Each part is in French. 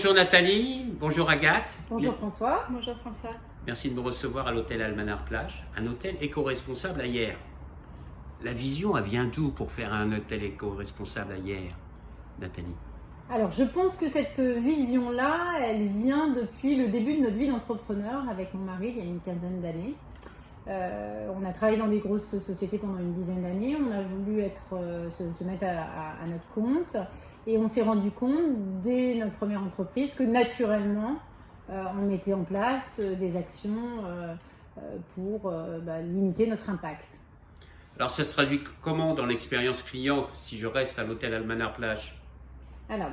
Bonjour Nathalie, bonjour Agathe. Bonjour François. Bonjour François. Merci de me recevoir à l'hôtel Almanar Plage, un hôtel éco-responsable à Hyères. La vision, elle vient d'où pour faire un hôtel éco-responsable à Hyères, Nathalie? Alors je pense que cette vision-là, elle vient depuis le début de notre vie d'entrepreneur avec mon mari il y a une quinzaine d'années. On a travaillé dans des grosses sociétés pendant une dizaine d'années, on a voulu se mettre à notre compte et on s'est rendu compte dès notre première entreprise que naturellement on mettait en place des actions pour limiter notre impact. Alors ça se traduit comment dans l'expérience client si je reste à l'hôtel Almanar Plage? Alors,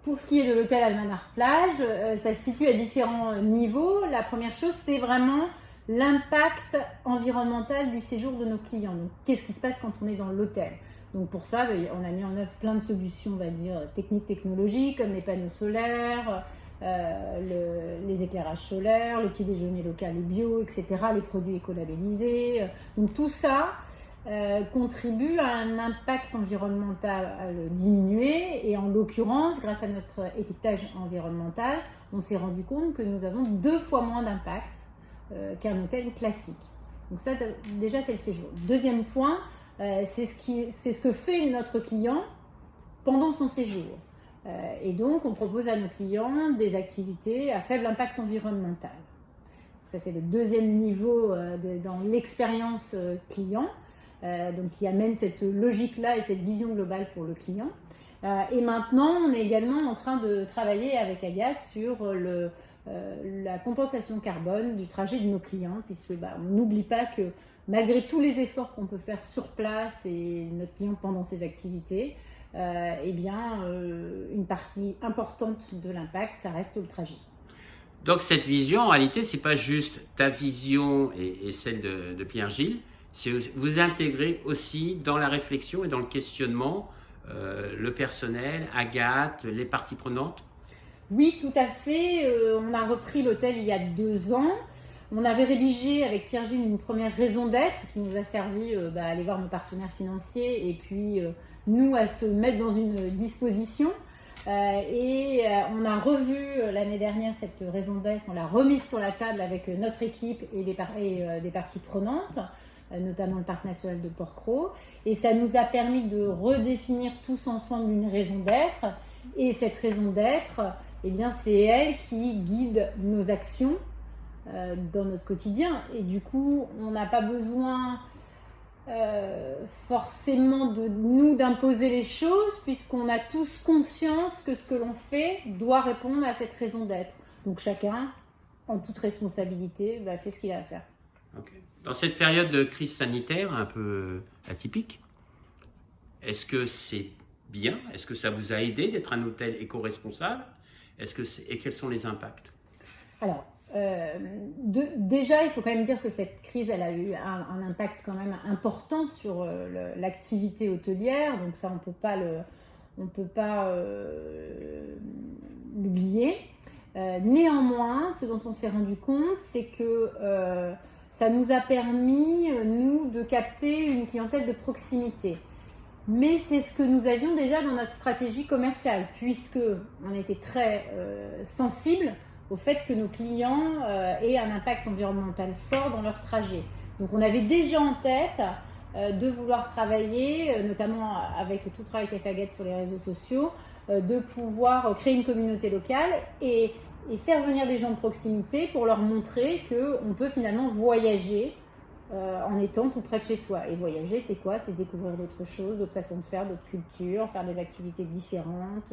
pour ce qui est de l'hôtel Almanar Plage, ça se situe à différents niveaux. La première chose, c'est vraiment l'impact environnemental du séjour de nos clients. Donc, qu'est-ce qui se passe quand on est dans l'hôtel? Donc pour ça, on a mis en œuvre plein de solutions, on va dire, techniques, technologiques, comme les panneaux solaires, les éclairages solaires, le petit déjeuner local et bio, etc., les produits écolabellisés. Donc tout ça contribue à un impact environnemental diminué et en l'occurrence, grâce à notre étiquetage environnemental, on s'est rendu compte que nous avons 2 fois moins d'impact qu'un hôtel classique. Donc ça, déjà, c'est le séjour. Deuxième point, c'est ce que fait notre client pendant son séjour. Et donc, on propose à nos clients des activités à faible impact environnemental. Ça, c'est le deuxième niveau dans l'expérience client, donc qui amène cette logique-là et cette vision globale pour le client. Et maintenant, on est également en train de travailler avec Agathe sur la compensation carbone du trajet de nos clients, puisque on n'oublie pas que malgré tous les efforts qu'on peut faire sur place et notre client pendant ses activités, une partie importante de l'impact, ça reste le trajet. Donc cette vision, en réalité, c'est pas juste ta vision et celle de Pierre-Gilles, c'est vous intégrez aussi dans la réflexion et dans le questionnement le personnel, Agathe, les parties prenantes. Oui, tout à fait. On a repris l'hôtel il y a 2 ans. On avait rédigé avec Pierre-Gilles une première raison d'être qui nous a servi à aller voir nos partenaires financiers et puis nous à se mettre dans une disposition. On a revu l'année dernière cette raison d'être, on l'a remise sur la table avec notre équipe et des parties prenantes, notamment le Parc national de Porquerolles. Et ça nous a permis de redéfinir tous ensemble une raison d'être. Et cette raison d'être, c'est elle qui guide nos actions dans notre quotidien. Et du coup, on n'a pas besoin forcément d'imposer les choses, puisqu'on a tous conscience que ce que l'on fait doit répondre à cette raison d'être. Donc chacun, en toute responsabilité, fait ce qu'il a à faire. Okay. Dans cette période de crise sanitaire un peu atypique, est-ce que c'est bien? Est-ce que ça vous a aidé d'être un hôtel éco-responsable? Et quels sont les impacts? Alors, déjà, il faut quand même dire que cette crise, elle a eu un impact quand même important sur l'activité hôtelière. Donc ça, on peut pas l'oublier. Néanmoins, ce dont on s'est rendu compte, c'est que ça nous a permis, nous, de capter une clientèle de proximité. Mais c'est ce que nous avions déjà dans notre stratégie commerciale, puisqu'on était très sensible au fait que nos clients aient un impact environnemental fort dans leur trajet. Donc on avait déjà en tête de vouloir travailler, notamment avec tout le travail qu'a fait Agathe sur les réseaux sociaux, de pouvoir créer une communauté locale et faire venir des gens de proximité pour leur montrer qu'on peut finalement voyager en étant tout près de chez soi. Et voyager, c'est quoi? C'est découvrir d'autres choses, d'autres façons de faire, d'autres cultures, faire des activités différentes.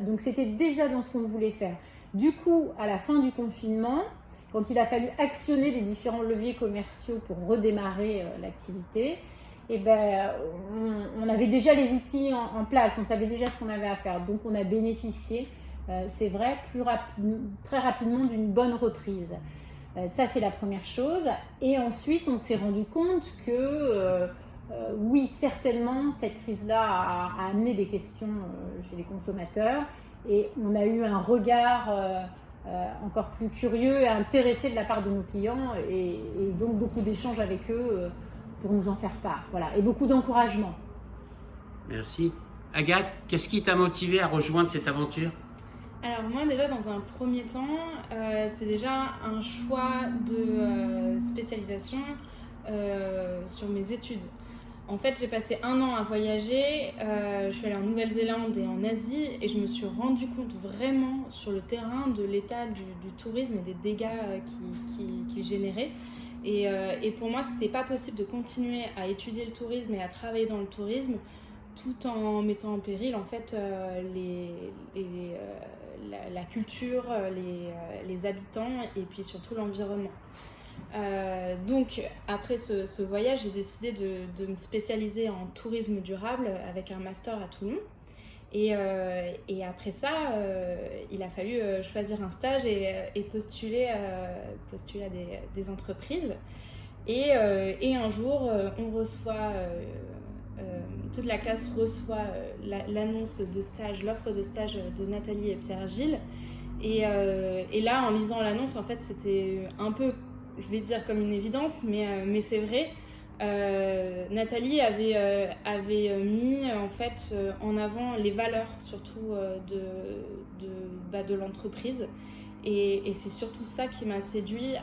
Donc c'était déjà dans ce qu'on voulait faire. Du coup, à la fin du confinement, quand il a fallu actionner les différents leviers commerciaux pour redémarrer l'activité, on avait déjà les outils en place, on savait déjà ce qu'on avait à faire. Donc on a bénéficié, c'est vrai, très rapidement d'une bonne reprise. Ça, c'est la première chose. Et ensuite, on s'est rendu compte que, oui, certainement, cette crise-là a amené des questions chez les consommateurs. Et on a eu un regard encore plus curieux et intéressé de la part de nos clients. Et donc, beaucoup d'échanges avec eux pour nous en faire part. Voilà. Et beaucoup d'encouragement. Merci. Agathe, qu'est-ce qui t'a motivé à rejoindre cette aventure? Alors moi déjà dans un premier temps, c'est déjà un choix de spécialisation sur mes études. En fait, j'ai passé 1 an à voyager, je suis allée en Nouvelle-Zélande et en Asie et je me suis rendu compte vraiment sur le terrain de l'état du tourisme et des dégâts qu'il générait. Et pour moi, c'était pas possible de continuer à étudier le tourisme et à travailler dans le tourisme tout en mettant en péril en fait la culture, les habitants et puis surtout l'environnement. Donc après ce voyage, j'ai décidé de me spécialiser en tourisme durable avec un master à Toulon. Et après ça, il a fallu choisir un stage et postuler à des entreprises. Et un jour, on reçoit, toute la classe reçoit l'annonce de stage, l'offre de stage de Nathalie et Pierre-Gilles. Et là, en lisant l'annonce, en fait, c'était un peu, je vais dire comme une évidence, mais c'est vrai. Nathalie avait mis en fait en avant les valeurs surtout de l'entreprise et c'est surtout ça qui m'a séduit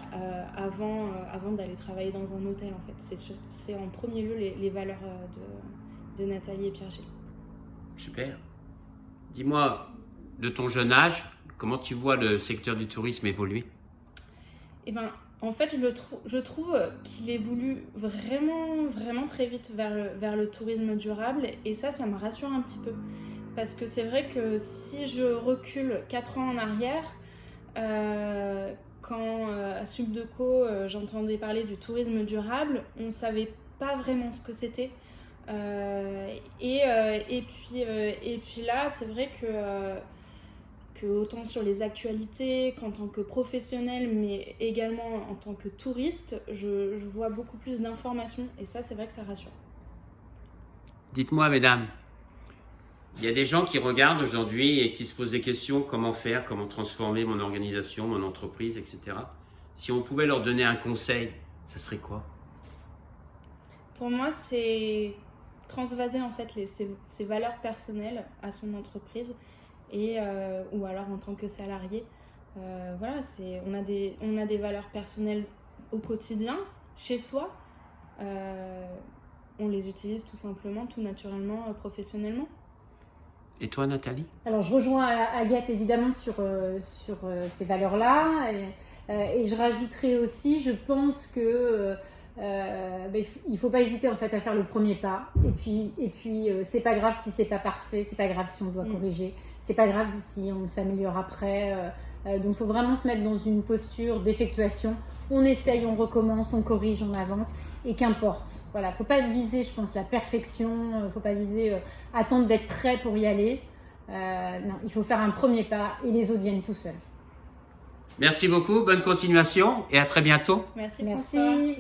avant d'aller travailler dans un hôtel en fait. C'est en premier lieu les valeurs de Nathalie et Pierre-Gilles. Super. Dis-moi, de ton jeune âge, comment tu vois le secteur du tourisme évoluer? Eh ben, en fait, je trouve qu'il évolue vraiment, vraiment très vite vers le tourisme durable et ça me rassure un petit peu. Parce que c'est vrai que si je recule 4 ans en arrière, quand à Subdeco j'entendais parler du tourisme durable, on ne savait pas vraiment ce que c'était. Et puis là, c'est vrai que autant sur les actualités qu'en tant que professionnel, mais également en tant que touriste, je vois beaucoup plus d'informations et ça, c'est vrai que ça rassure. Dites-moi, mesdames, il y a des gens qui regardent aujourd'hui et qui se posent des questions, comment faire, comment transformer mon organisation, mon entreprise, etc. Si on pouvait leur donner un conseil, ça serait quoi? Pour moi, c'est transvaser en fait ses valeurs personnelles à son entreprise et ou alors en tant que salarié. Voilà, on a des valeurs personnelles au quotidien, chez soi. On les utilise tout simplement, tout naturellement, professionnellement. Et toi, Nathalie? Alors, je rejoins Agathe évidemment sur ces valeurs-là. Et je rajouterai aussi, je pense que il faut pas hésiter en fait à faire le premier pas. Et puis c'est pas grave si c'est pas parfait, c'est pas grave si on doit corriger, c'est pas grave si on s'améliore après. Donc, il faut vraiment se mettre dans une posture d'effectuation. On essaye, on recommence, on corrige, on avance. Et qu'importe. Voilà, faut pas viser, je pense, la perfection. Faut pas viser attendre d'être prêt pour y aller. Non, il faut faire un premier pas et les autres viennent tout seuls. Merci beaucoup, bonne continuation et à très bientôt. Merci. Merci.